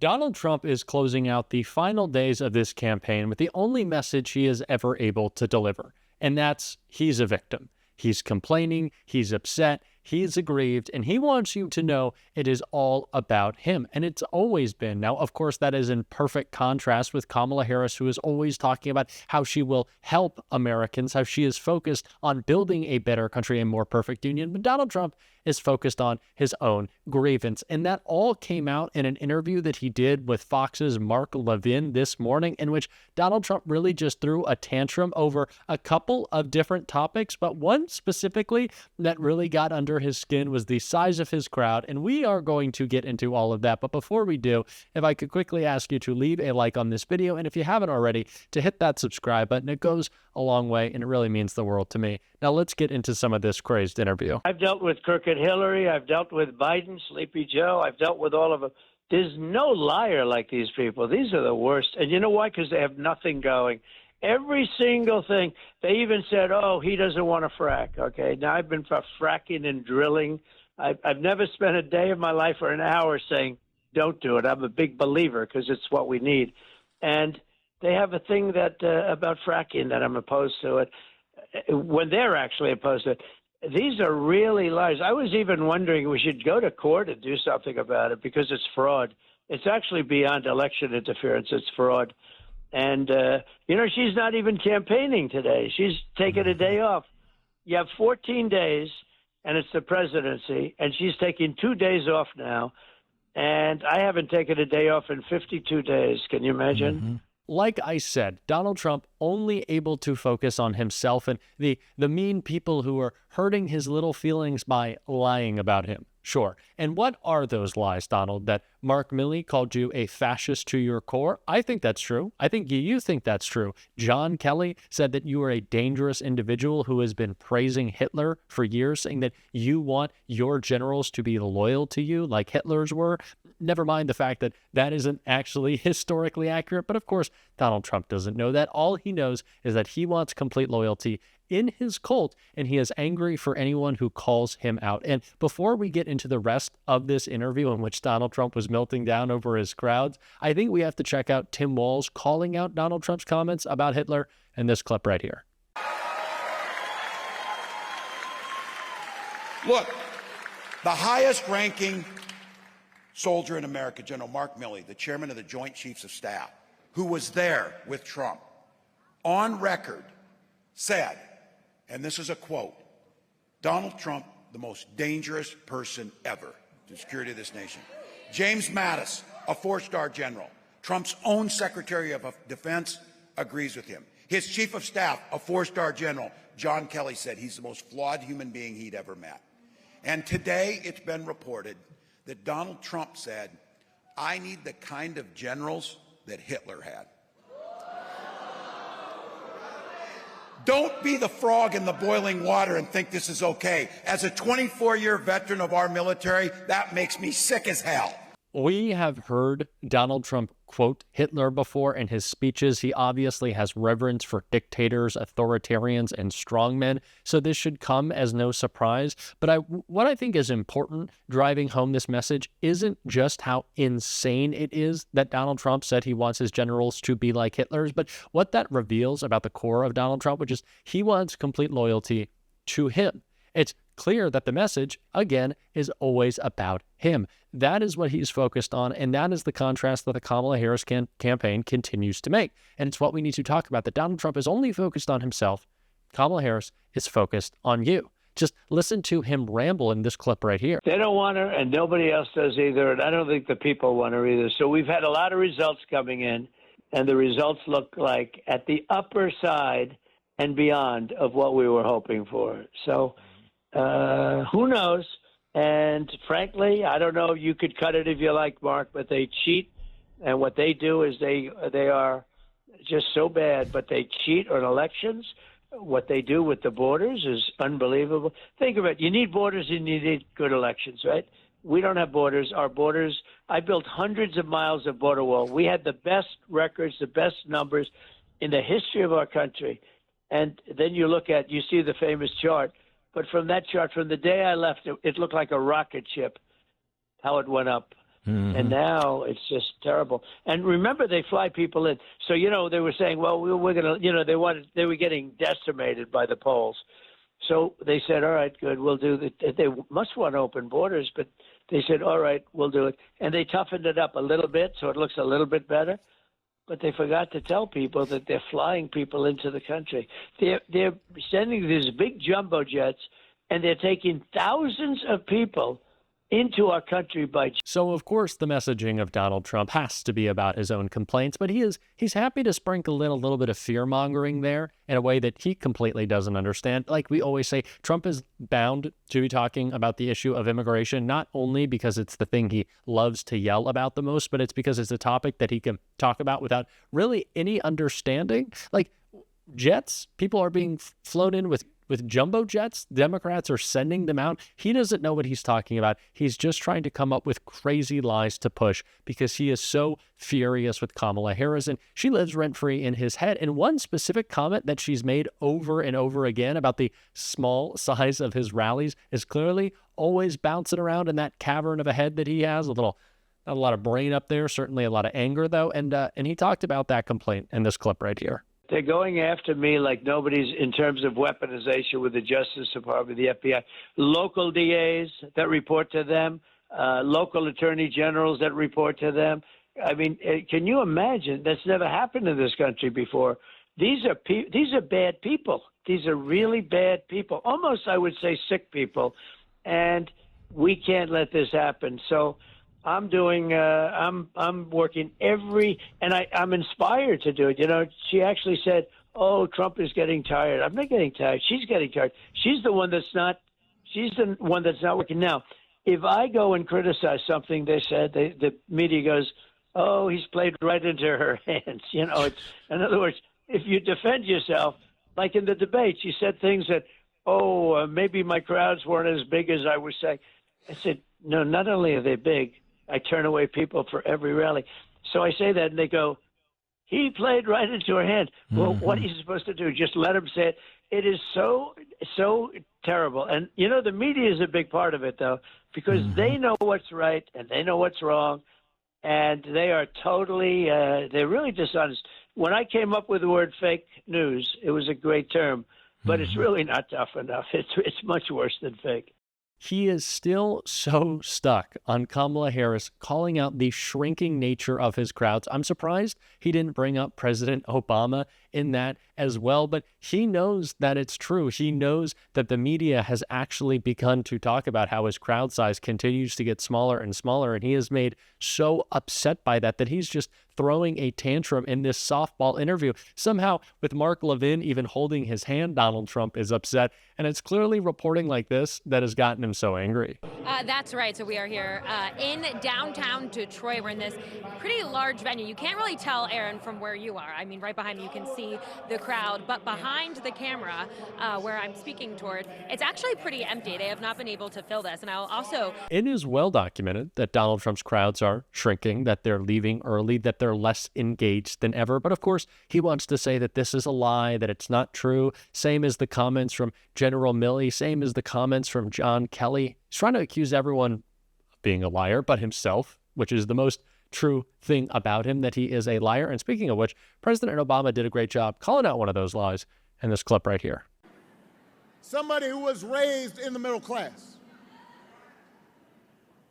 Donald Trump is closing out the final days of this campaign with the only message he is ever able to deliver, and that's he's a victim. He's complaining, he's upset, he's aggrieved, and he wants you to know it is all about him. And it's always been. Now, of course, that is in perfect contrast with Kamala Harris, who is always talking about how she will help Americans, how she is focused on building a better country, a more perfect union. But Donald Trump is focused on his own grievance. And that all came out in an interview that he did with Fox's Mark Levin this morning, in which Donald Trump really just threw a tantrum over a couple of different topics, but one specifically that really got under his skin was the size of his crowd. And we are going to get into all of that. But before we do, if I could quickly ask you to leave a like on this video, and if you haven't already, to hit that subscribe button. It goes a long way, and it really means the world to me. Now let's get into some of this crazed interview. I've dealt with crooked Hillary. I've dealt with Biden, Sleepy Joe. I've dealt with all of them. There's no liar like these people. These are the worst. And you know why? Because they have nothing going. Every single thing. They even said, oh, he doesn't want to frack. Okay, now I've been for fracking and drilling. I've never spent a day of my life or an hour saying, don't do it. I'm a big believer because it's what we need. And they have a thing that about fracking that I'm opposed to it when they're actually opposed to it. These are really lies. I was even wondering we should go to court and do something about it because it's fraud. It's actually beyond election interference. It's fraud. And, she's not even campaigning today. She's taking a day off. You have 14 days, and it's the presidency, and she's taking 2 days off now. And I haven't taken a day off in 52 days. Can you imagine? Mm-hmm. Like I said, Donald Trump only able to focus on himself and the mean people who are hurting his little feelings by lying about him. Sure. And what are those lies, Donald? That Mark Milley called you a fascist to your core? I think that's true. I think you think that's true. John Kelly said that you are a dangerous individual who has been praising Hitler for years, saying that you want your generals to be loyal to you like Hitler's were. Never mind the fact that that isn't actually historically accurate. But of course, Donald Trump doesn't know that. All he knows is that he wants complete loyalty in his cult, and he is angry for anyone who calls him out. And before we get into the rest of this interview in which Donald Trump was melting down over his crowds, I think we have to check out Tim Walz calling out Donald Trump's comments about Hitler in this clip right here. Look, the highest ranking soldier in America, General Mark Milley, the chairman of the Joint Chiefs of Staff, who was there with Trump, on record said, and this is a quote, Donald Trump, the most dangerous person ever to the security of this nation. James Mattis, a 4-star general, Trump's own Secretary of Defense, agrees with him. His chief of staff, a 4-star general, John Kelly, said he's the most flawed human being he'd ever met. And today it's been reported that Donald Trump said, I need the kind of generals that Hitler had. Don't be the frog in the boiling water and think this is okay. As a 24-year veteran of our military, that makes me sick as hell. We have heard Donald Trump quote Hitler before in his speeches. He obviously has reverence for dictators, authoritarians, and strongmen, so this should come as no surprise. But what I think is important driving home this message isn't just how insane it is that Donald Trump said he wants his generals to be like Hitler's, but what that reveals about the core of Donald Trump, which is he wants complete loyalty to him. It's clear that the message, again, is always about him. That is what he's focused on, and that is the contrast that the Kamala Harris campaign continues to make. And it's what we need to talk about, that Donald Trump is only focused on himself. Kamala Harris is focused on you. Just listen to him ramble in this clip right here. They don't want her, and nobody else does either, and I don't think the people want her either. So we've had a lot of results coming in, and the results look like at the upper side and beyond of what we were hoping for. So who knows? And frankly, I don't know. You could cut it if you like, Mark, but they cheat. And what they do is they are just so bad, but they cheat on elections. What they do with the borders is unbelievable. Think of it. You need borders and you need good elections, right? We don't have borders. Our borders, I built hundreds of miles of border wall. We had the best records, the best numbers in the history of our country. And then you see the famous chart. But from that chart, from the day I left, it looked like a rocket ship, how it went up. And now it's just terrible. And remember, they fly people in. So, they were saying, well, we're going to, they were getting decimated by the polls. So they said, all right, good, we'll do it. They must want open borders, but they said, all right, we'll do it. And they toughened it up a little bit so it looks a little bit better. But they forgot to tell people that they're flying people into the country. They're sending these big jumbo jets, and they're taking thousands of people into our country by. So, of course, the messaging of Donald Trump has to be about his own complaints, but he's happy to sprinkle in a little bit of fear-mongering there in a way that he completely doesn't understand. Like we always say, Trump is bound to be talking about the issue of immigration, not only because it's the thing he loves to yell about the most, but it's because it's a topic that he can talk about without really any understanding. Like jets, people are being flown in with jumbo jets. Democrats are sending them out. He doesn't know what he's talking about. He's just trying to come up with crazy lies to push because he is so furious with Kamala Harris, and she lives rent-free in his head. And one specific comment that she's made over and over again about the small size of his rallies is clearly always bouncing around in that cavern of a head that he has. Not a lot of brain up there, certainly a lot of anger, though. And he talked about that complaint in this clip right here. They're going after me like nobody's in terms of weaponization with the Justice Department, the FBI, local DAs that report to them, local attorney generals that report to them. I mean, can you imagine? That's never happened in this country before. These are bad people. These are really bad people. Almost, I would say, sick people, and we can't let this happen. So I'm doing. I'm working and I'm inspired to do it. She actually said, "Oh, Trump is getting tired." I'm not getting tired. She's getting tired. She's the one that's not. She's the one that's not working now. If I go and criticize something, they said the media goes, "Oh, he's played right into her hands." It's in other words, if you defend yourself, like in the debate, she said things that, "Oh, maybe my crowds weren't as big as I was saying." I said, "No, not only are they big, I turn away people for every rally." So I say that, and they go, "He played right into her hand." Well, what are you supposed to do? Just let him say it? It is so terrible. And, the media is a big part of it, though, because they know what's right and they know what's wrong, and they are totally they're really dishonest. When I came up with the word fake news, it was a great term, but it's really not tough enough. It's much worse than fake. He is still so stuck on Kamala Harris calling out the shrinking nature of his crowds. I'm surprised he didn't bring up President Obama in that as well, but he knows that it's true. He knows that the media has actually begun to talk about how his crowd size continues to get smaller and smaller, and he is made so upset by that he's just throwing a tantrum in this softball interview. Somehow, with Mark Levin even holding his hand, Donald Trump is upset, and it's clearly reporting like this that has gotten him so angry. That's right. So we are here in downtown Detroit. We're in this pretty large venue. You can't really tell, Aaron, from where you are. I mean, right behind me, you can see the crowd, but behind the camera, where I'm speaking toward, it's actually pretty empty. They have not been able to fill this. And I'll also... It is well documented that Donald Trump's crowds are shrinking, that they're leaving early, that they're less engaged than ever. But of course, he wants to say that this is a lie, that it's not true. Same as the comments from General Milley, same as the comments from John Kelly. He's trying to accuse everyone of being a liar, but himself, which is the most true thing about him, that he is a liar. And speaking of which, President Obama did a great job calling out one of those lies in this clip right here. Somebody who was raised in the middle class.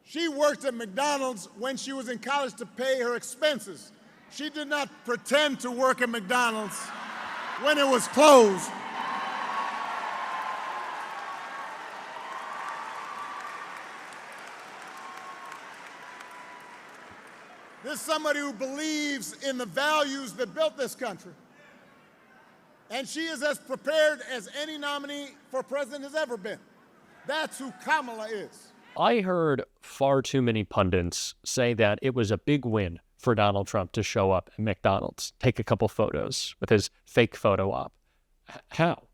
She worked at McDonald's when she was in college to pay her expenses. She did not pretend to work at McDonald's when it was closed. This is somebody who believes in the values that built this country. And she is as prepared as any nominee for president has ever been. That's who Kamala is. I heard far too many pundits say that it was a big win for Donald Trump to show up at McDonald's, take a couple photos with his fake photo op. How?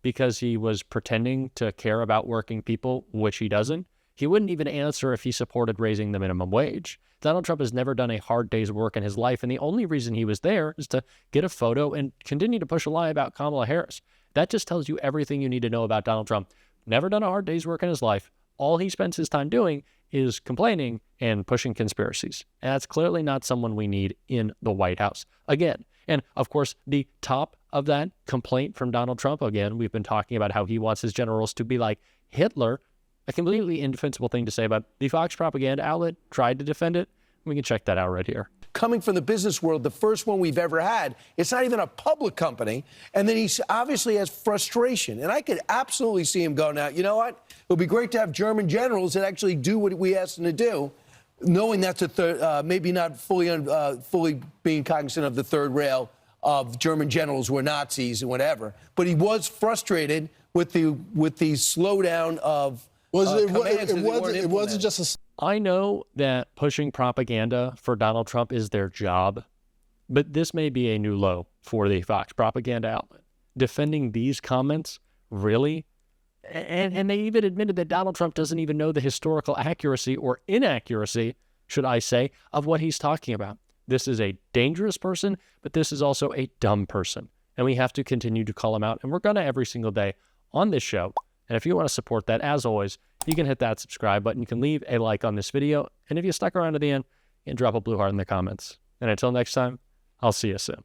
Because he was pretending to care about working people, which he doesn't? He wouldn't even answer if he supported raising the minimum wage. Donald Trump has never done a hard day's work in his life, and the only reason he was there is to get a photo and continue to push a lie about Kamala Harris. That just tells you everything you need to know about Donald Trump. Never done a hard day's work in his life. All he spends his time doing is complaining and pushing conspiracies. And that's clearly not someone we need in the White House. Again, and of course, the top of that complaint from Donald Trump, again, we've been talking about how he wants his generals to be like Hitler, a completely indefensible thing to say, but the Fox propaganda outlet tried to defend it. We can check that out right here. Coming from the business world, the first one we've ever had. It's not even a public company. And then he obviously has frustration. And I could absolutely see him go, now, you know what? It would be great to have German generals that actually do what we asked them to do, knowing that's a third, maybe not fully being cognizant of the third rail of German generals who were Nazis and whatever. But he was frustrated with the slowdown of commands. It wasn't just a... I know that pushing propaganda for Donald Trump is their job, but this may be a new low for the Fox propaganda outlet. Defending these comments, really? And they even admitted that Donald Trump doesn't even know the historical accuracy or inaccuracy, should I say, of what he's talking about. This is a dangerous person, but this is also a dumb person. And we have to continue to call him out. And we're going to every single day on this show. And if you want to support that, as always, you can hit that subscribe button. You can leave a like on this video. And if you stuck around to the end, you can drop a blue heart in the comments. And until next time, I'll see you soon.